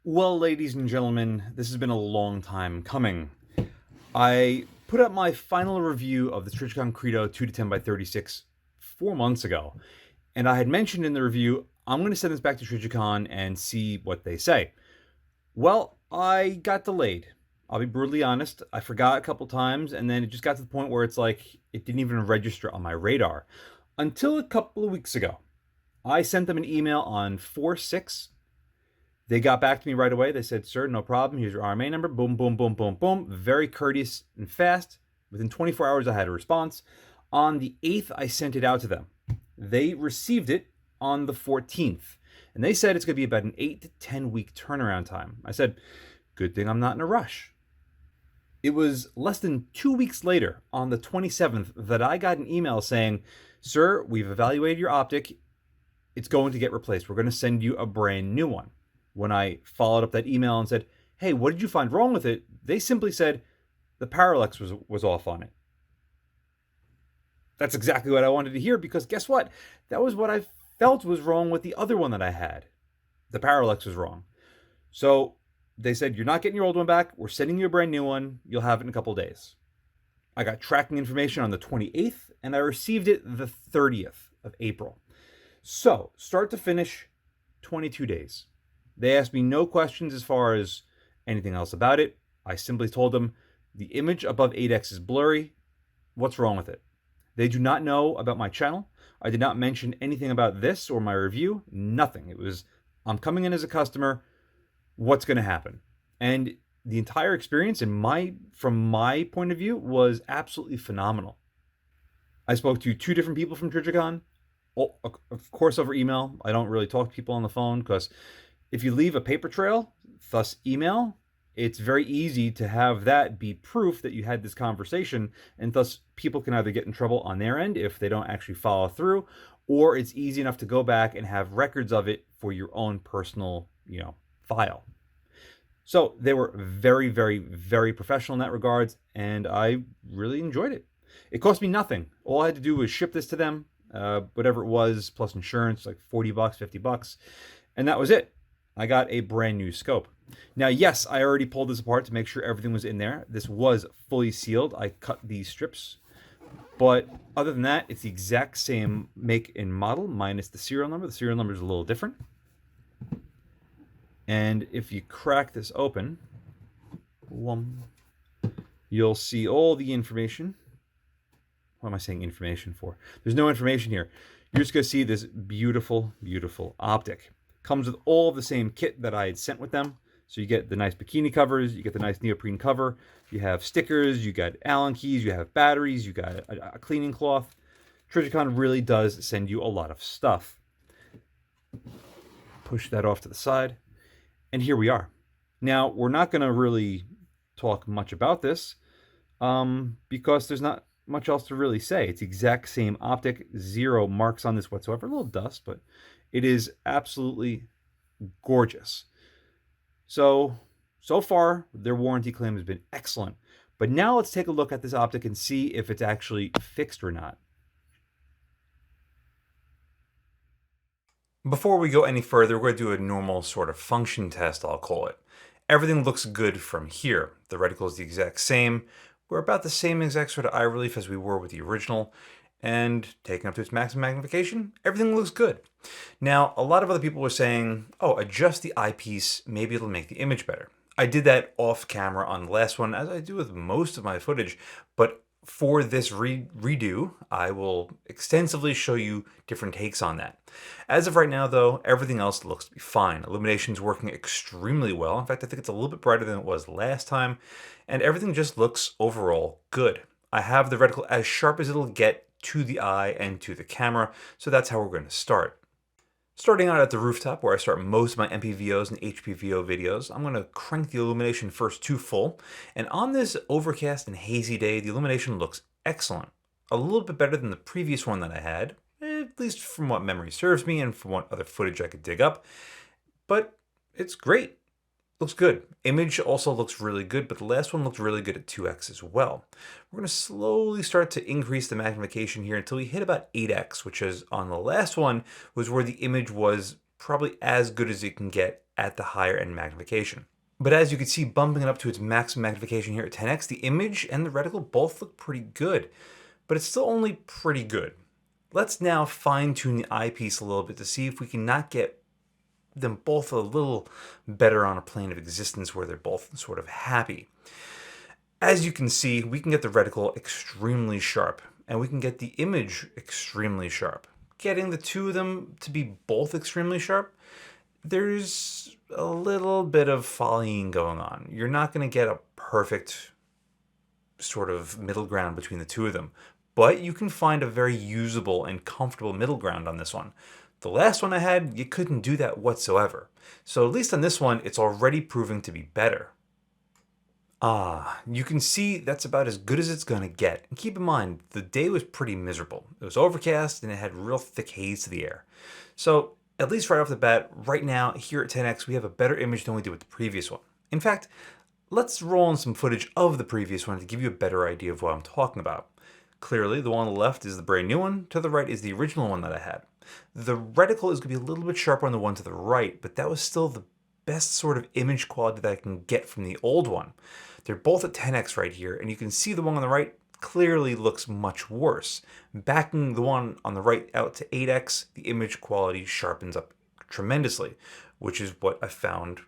Well, ladies and gentlemen, this has been a long time coming. I put up my final review of the Trijicon Credo 2 to 10 by 36 4 months ago, and I had mentioned in the review I'm going to send this back to Trijicon and see what they say. Well, I got delayed. I'll be brutally honest. I forgot a couple times, and then it just got to the point where it's like it didn't even register on my radar until a couple of weeks ago. I sent them an email on 4/6. They got back to me right away. They said, "Sir, no problem. Here's your RMA number." Boom, boom, boom, boom, boom. Very courteous and fast. Within 24 hours, I had a response. On the 8th, I sent it out to them. They received it on the 14th. And they said it's going to be about an 8 to 10 week turnaround time. I said, good thing I'm not in a rush. It was less than 2 weeks later, on the 27th, that I got an email saying, "Sir, we've evaluated your optic. It's going to get replaced. We're going to send you a brand new one." When I followed up that email and said, "Hey, what did you find wrong with it?" they simply said the parallax was off on it. That's exactly what I wanted to hear, because guess what? That was what I felt was wrong with the other one that I had. The parallax was wrong. So they said, "You're not getting your old one back. We're sending you a brand new one. You'll have it in a couple of days." I got tracking information on the 28th, and I received it the 30th of April. So, start to finish, 22 days. They asked me no questions as far as anything else about it. I simply told them the image above 8x is blurry. What's wrong with it? They do not know about my channel. I did not mention anything about this or my review. Nothing. It was, I'm coming in as a customer. What's going to happen? And the entire experience, from my point of view, was absolutely phenomenal. I spoke to two different people from Trijicon. Oh, of course, over email. I don't really talk to people on the phone because if you leave a paper trail, thus email, it's very easy to have that be proof that you had this conversation, and thus people can either get in trouble on their end if they don't actually follow through, or it's easy enough to go back and have records of it for your own personal, file. So they were very, very, very professional in that regards, and I really enjoyed it. It cost me nothing. All I had to do was ship this to them, whatever it was, plus insurance, like $40, $50, and that was it. I got a brand new scope. Now, yes, I already pulled this apart to make sure everything was in there. This was fully sealed. I cut these strips. But other than that, it's the exact same make and model minus the serial number. The serial number is a little different. And if you crack this open, you'll see all the information. What am I saying information for? There's no information here. You're just going to see this beautiful, beautiful optic. Comes with all the same kit that I had sent with them. So you get the nice bikini covers, you get the nice neoprene cover, you have stickers, you got Allen keys, you have batteries, you got a cleaning cloth. Trijicon really does send you a lot of stuff. Push that off to the side. And here we are. Now, we're not going to really talk much about this because there's not much else to really say. It's the exact same optic, zero marks on this whatsoever. A little dust, but it is absolutely gorgeous. So far, their warranty claim has been excellent. But now let's take a look at this optic and see if it's actually fixed or not. Before we go any further, we're going to do a normal sort of function test, I'll call it. Everything looks good from here. The reticle is the exact same. We're about the same exact sort of eye relief as we were with the original. And taken up to its maximum magnification, everything looks good. Now, a lot of other people were saying, oh, adjust the eyepiece, maybe it'll make the image better. I did that off camera on the last one, as I do with most of my footage, but for this redo, I will extensively show you different takes on that. As of right now, though, everything else looks to be fine. Illumination's working extremely well. In fact, I think it's a little bit brighter than it was last time, and everything just looks overall good. I have the reticle as sharp as it'll get to the eye and to the camera, so that's how we're going to start. Starting out at the rooftop, where I start most of my MPVOs and HPVO videos, I'm going to crank the illumination first to full, and on this overcast and hazy day, the illumination looks excellent. A little bit better than the previous one that I had, at least from what memory serves me and from what other footage I could dig up, but it's great. Looks good. Image also looks really good, but the last one looked really good at 2x as well. We're going to slowly start to increase the magnification here until we hit about 8x, which is on the last one was where the image was probably as good as it can get at the higher end magnification. But as you can see, bumping it up to its maximum magnification here at 10x, the image and the reticle both look pretty good, but it's still only pretty good. Let's now fine tune the eyepiece a little bit to see if we can not get them both a little better on a plane of existence where they're both sort of happy. As you can see, we can get the reticle extremely sharp, and we can get the image extremely sharp. Getting the two of them to be both extremely sharp, there's a little bit of follying going on. You're not going to get a perfect sort of middle ground between the two of them, but you can find a very usable and comfortable middle ground on this one. The last one I had, you couldn't do that whatsoever. So at least on this one, it's already proving to be better. You can see that's about as good as it's going to get. And keep in mind, the day was pretty miserable. It was overcast and it had real thick haze to the air. So at least right off the bat, right now, here at 10x, we have a better image than we did with the previous one. In fact, let's roll in some footage of the previous one to give you a better idea of what I'm talking about. Clearly, the one on the left is the brand new one. To the right is the original one that I had. The reticle is going to be a little bit sharper on the one to the right, but that was still the best sort of image quality that I can get from the old one. They're both at 10x right here, and you can see the one on the right clearly looks much worse. Backing the one on the right out to 8x, the image quality sharpens up tremendously, which is what I found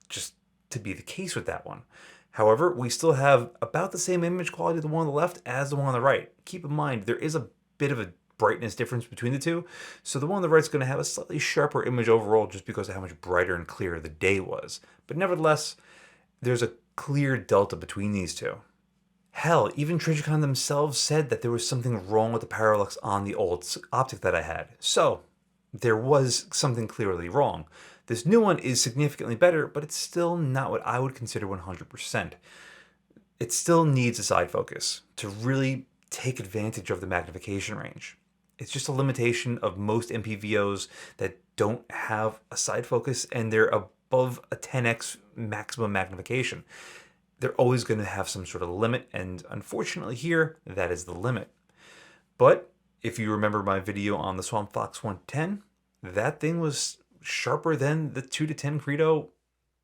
just to be the case with that one. However, we still have about the same image quality of the one on the left as the one on the right. Keep in mind, there is a bit of a brightness difference between the two, so the one on the right is going to have a slightly sharper image overall just because of how much brighter and clearer the day was. But nevertheless, there's a clear delta between these two. Hell, even Trijicon themselves said that there was something wrong with the parallax on the old optic that I had. So there was something clearly wrong. This new one is significantly better, but it's still not what I would consider 100%. It still needs a side focus to really take advantage of the magnification range. It's just a limitation of most MPVOs that don't have a side focus and they're above a 10x maximum magnification. They're always going to have some sort of limit, and unfortunately here, that is the limit. But if you remember my video on the Swamp Fox 110, that thing was sharper than the 2 to 10 Credo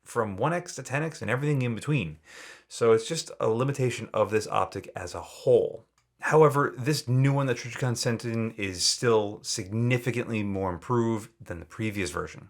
from 1x to 10x and everything in between. So it's just a limitation of this optic as a whole. However, this new one that Trijicon sent in is still significantly more improved than the previous version.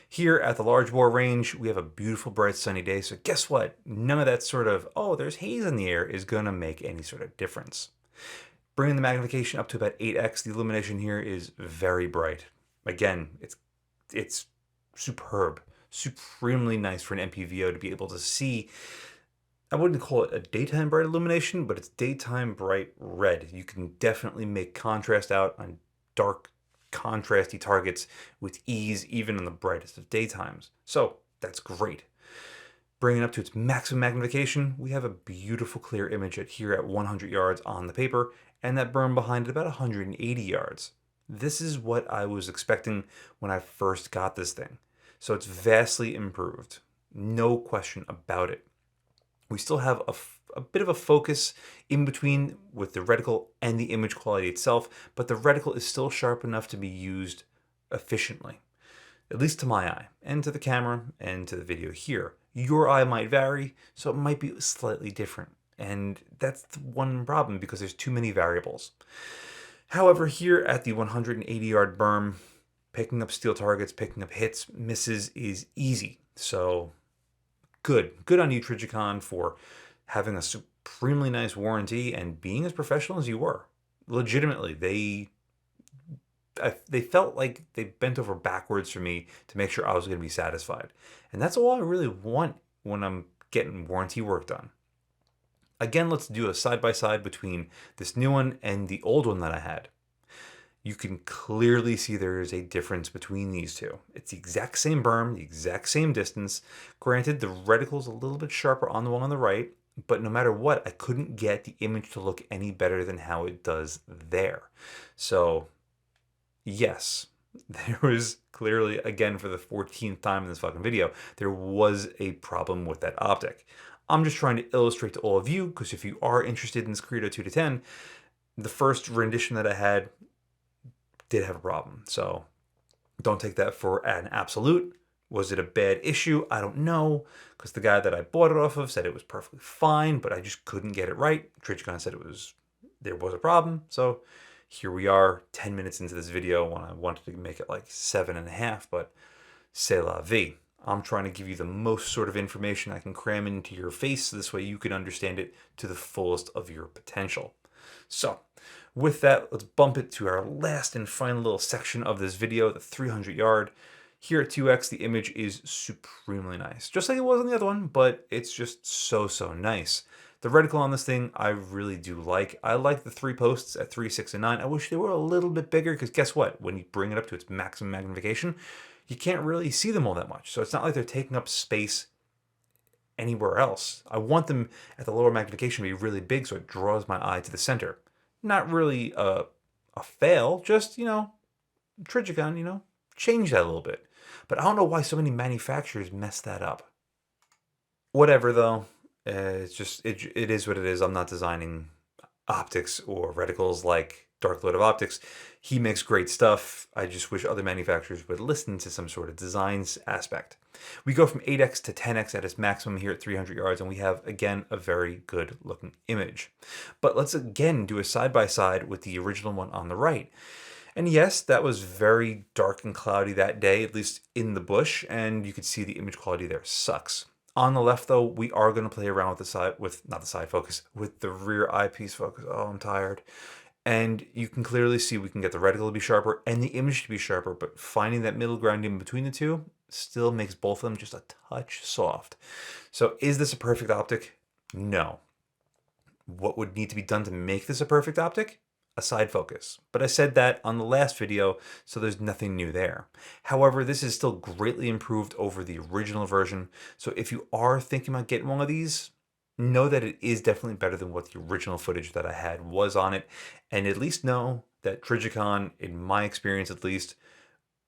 Here at the large bore range, we have a beautiful bright sunny day, so guess what? None of that sort of, oh, there's haze in the air is going to make any sort of difference. Bringing the magnification up to about 8x, the illumination here is very bright. Again, it's superb, supremely nice for an MPVO to be able to see. I wouldn't call it a daytime bright illumination, but it's daytime bright red. You can definitely make contrast out on dark, contrasty targets with ease, even in the brightest of daytimes. So that's great. Bringing it up to its maximum magnification, we have a beautiful clear image here at 100 yards on the paper, and that berm behind it about 180 yards. This is what I was expecting when I first got this thing. So it's vastly improved. No question about it. We still have a bit of a focus in between with the reticle and the image quality itself, but the reticle is still sharp enough to be used efficiently, at least to my eye, and to the camera, and to the video here. Your eye might vary, so it might be slightly different, and that's the one problem because there's too many variables. However, here at the 180-yard berm, picking up steel targets, picking up hits, misses is easy. So good on you, Trijicon, for having a supremely nice warranty and being as professional as you were. Legitimately, they felt like they bent over backwards for me to make sure I was going to be satisfied. And that's all I really want when I'm getting warranty work done. Again, let's do a side-by-side between this new one and the old one that I had. You can clearly see there is a difference between these two. It's the exact same berm, the exact same distance. Granted, the reticle is a little bit sharper on the one on the right, but no matter what, I couldn't get the image to look any better than how it does there. So, yes, there was clearly, again, for the 14th time in this fucking video, there was a problem with that optic. I'm just trying to illustrate to all of you, because if you are interested in this Credo 2 to 10, the first rendition that I had did have a problem. So Don't take that for an absolute. Was it a bad issue? I don't know, because the guy that I bought it off of said it was perfectly fine, but I just couldn't get it right. Trijicon said there was a problem. So here we are 10 minutes into this video when I wanted to make it like 7.5, but c'est la vie. I'm trying to give you the most sort of information I can cram into your face, so this way you can understand it to the fullest of your potential. So with that, let's bump it to our last and final little section of this video, the 300 yard. Here at 2x, the image is supremely nice, just like it was on the other one, but it's just so nice. The reticle on this thing, I really do like. I like the 3 posts at 3, 6, and 9. I wish they were a little bit bigger, because guess what? When you bring it up to its maximum magnification, you can't really see them all that much. So it's not like they're taking up space anywhere else. I want them at the lower magnification to be really big so it draws my eye to the center. Not really a fail, just, Trijicon, change that a little bit. But I don't know why so many manufacturers mess that up. Whatever though, it's just, it is what it is. I'm not designing optics or reticles like Dark Lord of Optics. He makes great stuff. I just wish other manufacturers would listen to some sort of designs aspect. We go from 8x to 10x at its maximum here at 300 yards, and we have, again, a very good looking image. But let's again do a side-by-side with the original one on the right. And yes, that was very dark and cloudy that day, at least in the bush, and you could see the image quality there sucks. On the left, though, we are going to play around with not the side focus, with the rear eyepiece focus. Oh, I'm tired. And you can clearly see we can get the reticle to be sharper and the image to be sharper, but finding that middle ground in between the two still makes both of them just a touch soft. So is this a perfect optic? No. What would need to be done to make this a perfect optic? A side focus. But I said that on the last video, so there's nothing new there. However, this is still greatly improved over the original version. So if you are thinking about getting one of these, know that it is definitely better than what the original footage that I had was on it. And at least know that Trijicon, in my experience at least,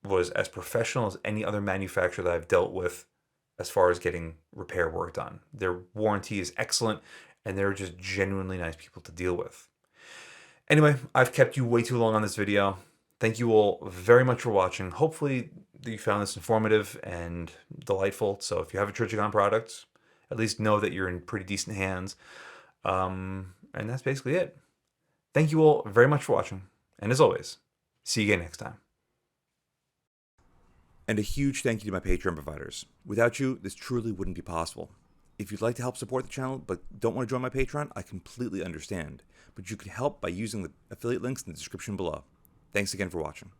was as professional as any other manufacturer that I've dealt with as far as getting repair work done. Their warranty is excellent, and they're just genuinely nice people to deal with. Anyway, I've kept you way too long on this video. Thank you all very much for watching. Hopefully you found this informative and delightful. So if you have a Trijicon product, at least know that you're in pretty decent hands. And that's basically it. Thank you all very much for watching. And as always, see you again next time. And a huge thank you to my Patreon providers. Without you, this truly wouldn't be possible. If you'd like to help support the channel but don't want to join my Patreon, I completely understand. But you can help by using the affiliate links in the description below. Thanks again for watching.